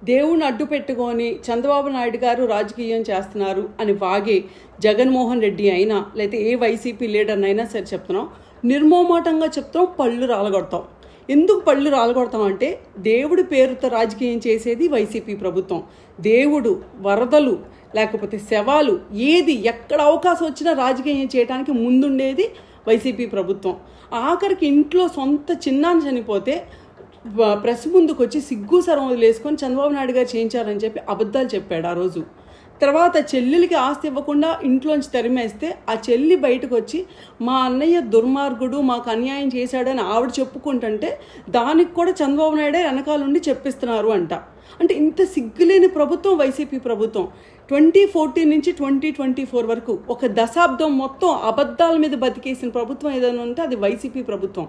దేవుని అడ్డు పెట్టుకొని చంద్రబాబు నాయుడు గారు రాజకీయం చేస్తున్నారు అని వాగే జగన్మోహన్ రెడ్డి అయినా లేకపోతే ఏ వైసీపీ లీడర్నైనా సరే చెప్తున్నాం, నిర్మోమాటంగా చెప్తాం, పళ్ళు రాలగొడతాం. ఎందుకు పళ్ళు రాలగొడతాం అంటే దేవుడి పేరుతో రాజకీయం చేసేది వైసీపీ ప్రభుత్వం. దేవుడు, వరదలు, లేకపోతే శవాలు, ఏది ఎక్కడ అవకాశం వచ్చినా రాజకీయం చేయడానికి ముందుండేది వైసీపీ ప్రభుత్వం. ఆఖరికి ఇంట్లో సొంత చిన్నాన్ని చనిపోతే ప్రెస్ ముందుకు వచ్చి సిగ్గు సరం వదిలేసుకొని చంద్రబాబు నాయుడు గారు చేయించారని చెప్పి అబద్ధాలు చెప్పాడు ఆ రోజు. తర్వాత చెల్లెలికి ఆస్తి ఇవ్వకుండా ఇంట్లోంచి తరిమేస్తే ఆ చెల్లి బయటకు వచ్చి మా అన్నయ్య దుర్మార్గుడు, మాకు అన్యాయం చేశాడని ఆవిడ చెప్పుకుంటుంటే దానికి కూడా చంద్రబాబు నాయుడే వెనకాలండి చెప్పిస్తున్నారు అంట. అంటే ఇంత సిగ్గులేని ప్రభుత్వం వైసీపీ ప్రభుత్వం. 2014 నుంచి 2024 వరకు ఒక దశాబ్దం మొత్తం అబద్ధాల మీద బతికేసిన ప్రభుత్వం ఏదైనా ఉంటే అది వైసీపీ ప్రభుత్వం.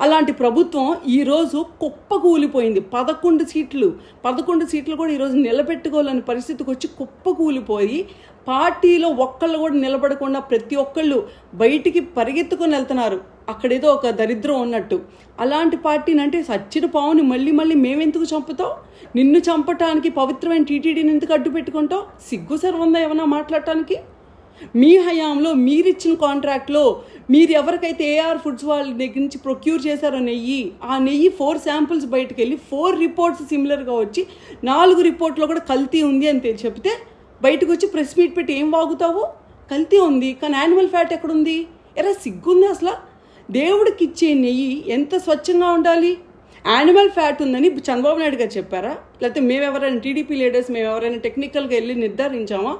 అలాంటి ప్రభుత్వం ఈరోజు కుప్పకూలిపోయింది. 11 సీట్లు కూడా ఈరోజు నిలబెట్టుకోవాలని పరిస్థితికి వచ్చి కుప్పకూలిపోయి పార్టీలో ఒక్కళ్ళు కూడా నిలబడకుండా ప్రతి ఒక్కళ్ళు బయటికి పరిగెత్తుకొని వెళ్తున్నారు. అక్కడేదో ఒక దరిద్రం ఉన్నట్టు. అలాంటి పార్టీని అంటే సచ్చిన పావుని మళ్ళీ మేమెందుకు చంపుతావు? నిన్ను చంపటానికి పవిత్రమైన టీటీడీని ఎందుకు అడ్డు పెట్టుకుంటావు? సిగ్గు సర్వందా ఏమన్నా మాట్లాడటానికి? మీ హయాంలో మీరిచ్చిన కాంట్రాక్ట్లో మీరు ఎవరికైతే ఏఆర్ ఫుడ్స్ వాళ్ళ దగ్గర నుంచి ప్రొక్యూర్ చేశారో నెయ్యి, ఆ నెయ్యి 4 శాంపుల్స్ బయటకు వెళ్ళి 4 రిపోర్ట్స్ సిమిలర్గా వచ్చి 4 రిపోర్ట్లో కూడా కల్తీ ఉంది అని చెప్తే బయటకు వచ్చి ప్రెస్ మీట్ పెట్టి ఏం వాగుతావు? కల్తీ ఉంది, కానీ యానిమల్ ఫ్యాట్ ఎక్కడుంది? ఎరా సిగ్గుంది అసలు? దేవుడికి ఇచ్చే నెయ్యి ఎంత స్వచ్ఛంగా ఉండాలి? యానిమల్ ఫ్యాట్ ఉందని చంద్రబాబు నాయుడు గారు చెప్పారా? లేకపోతే మేమెవరైనా టీడీపీ లీడర్స్ మేమెవరైనా టెక్నికల్గా వెళ్ళి నిర్ధారించామా?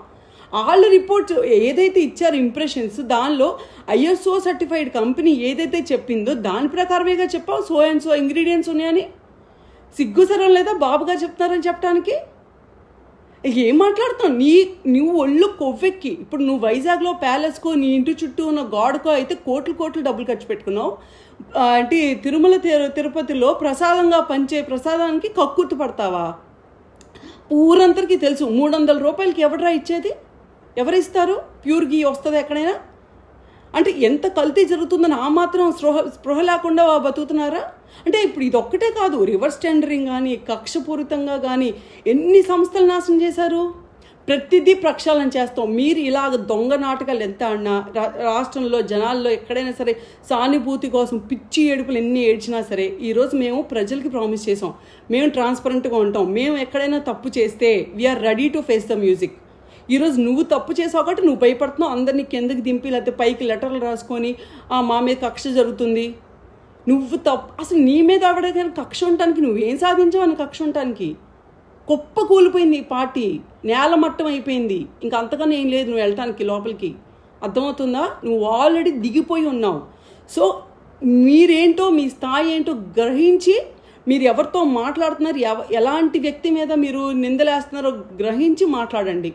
వాళ్ళ రిపోర్ట్స్ ఏదైతే ఇచ్చారో ఇంప్రెషన్స్, దానిలో ఐఎస్ఓ సర్టిఫైడ్ కంపెనీ ఏదైతే చెప్పిందో దాని ప్రకారమేగా చెప్పావు సో అండ్ సో ఇంగ్రీడియంట్స్ ఉన్నాయని. సిగ్గు సరం లేదా బాబు గారు చెప్తున్నారని చెప్పడానికి? ఏం మాట్లాడుతావు? నువ్వు ఒళ్ళు కొవ్వెక్కి ఇప్పుడు నువ్వు వైజాగ్లో ప్యాలెస్కో నీ ఇంటి చుట్టూ ఉన్న గాడ్కో అయితే కోట్లు డబ్బులు ఖర్చు పెట్టుకున్నావు. అంటే తిరుమల తిరుపతిలో ప్రసాదంగా పంచే ప్రసాదానికి కక్కుర్తి పడతావా? ఊరందరికీ తెలుసు 300 రూపాయలకి ఎవడరా ఇచ్చేది? ఎవరిస్తారు? ప్యూర్ గీ వస్తుంది ఎక్కడైనా? అంటే ఎంత కల్తీ జరుగుతుందని ఆ మాత్రం స్పృహ లేకుండా బతుకుతున్నారా? అంటే ఇప్పుడు ఇది ఒక్కటే కాదు, రివర్స్ టెండరింగ్ కానీ కక్షపూరితంగా కానీ ఎన్ని సంస్థలు నాశనం చేశారు. ప్రతిదీ ప్రక్షాళన చేస్తాం. మీరు ఇలాగ దొంగ నాటకాలు ఎంత ఆడినా రాష్ట్రంలో జనాల్లో ఎక్కడైనా సరే సానుభూతి కోసం పిచ్చి ఏడుపులు ఎన్ని ఏడ్చినా సరే ఈరోజు మేము ప్రజలకి ప్రామిస్ చేసాం, మేము ట్రాన్స్పరెంట్గా ఉంటాం. మేము ఎక్కడైనా తప్పు చేస్తే we are ready to face the music. ఈరోజు నువ్వు తప్పు చేసావు కాబట్టి నువ్వు భయపడుతున్నావు. అందరినీ కిందకి దింపి లేకపోతే పైకి లెటర్లు రాసుకొని మా మీద కక్ష జరుగుతుంది. నువ్వు తప్పు అసలు నీ మీద ఎవరికైనా కక్ష ఉండటానికి నువ్వేం సాధించావు అని కక్ష ఉండటానికి? కుప్ప కూలిపోయింది ఈ పార్టీ, నేలమట్టం అయిపోయింది. ఇంకా అంతకన్నా ఏం లేదు నువ్వు వెళ్ళటానికి లోపలికి. అర్థమవుతుందా? నువ్వు ఆల్రెడీ దిగిపోయి ఉన్నావు. సో మీరేంటో మీ స్థాయి ఏంటో గ్రహించి మీరు ఎవరితో మాట్లాడుతున్నారు, ఎలాంటి వ్యక్తి మీద మీరు నిందలేస్తున్నారో గ్రహించి మాట్లాడండి.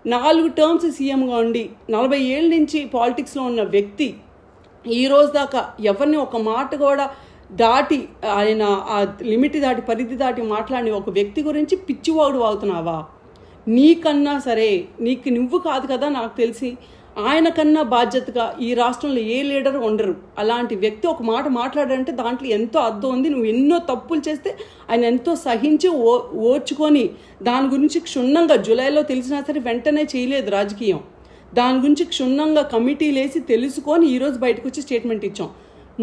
4 టర్మ్స్ సీఎంగా ఉండి 40 ఏళ్ళ నుంచి పాలిటిక్స్లో ఉన్న వ్యక్తి ఈ రోజు దాకా ఎవరిని ఒక మాట కూడా దాటి ఆయన ఆ లిమిట్ దాటి పరిధి దాటి మాట్లాడిన ఒక వ్యక్తి గురించి పిచ్చివాడు వాగుతున్నావా? నీకన్నా సరే నువ్వు కాదు కదా నాకు తెలిసి, ఆయన కన్నా బాధ్యతగా ఈ రాష్ట్రంలో ఏ లీడర్ ఉండరు. అలాంటి వ్యక్తి ఒక మాట మాట్లాడారంటే దాంట్లో ఎంతో అర్థం ఉంది. నువ్వు ఎన్నో తప్పులు చేస్తే ఆయన ఎంతో సహించి ఓర్చుకొని దాని గురించి క్షుణ్ణంగా జూలైలో తెలిసినా సరే వెంటనే చేయలేదు రాజకీయం. దాని గురించి క్షుణ్ణంగా కమిటీలు వేసి తెలుసుకొని ఈరోజు బయటకు వచ్చి స్టేట్మెంట్ ఇచ్చాం.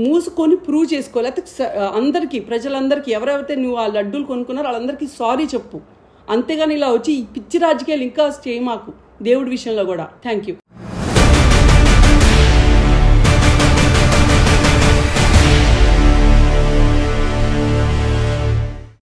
మూసుకొని ప్రూవ్ చేసుకో. లేకపోతే అందరికీ ప్రజలందరికీ ఎవరైతే నువ్వు ఆ లడ్డూలు కొనుక్కున్నారో వాళ్ళందరికీ సారీ చెప్పు. అంతేగాని ఇలా వచ్చి ఈ పిచ్చి రాజకీయాలు ఇంకా చేయమాకు దేవుడి విషయంలో కూడా. Thank you.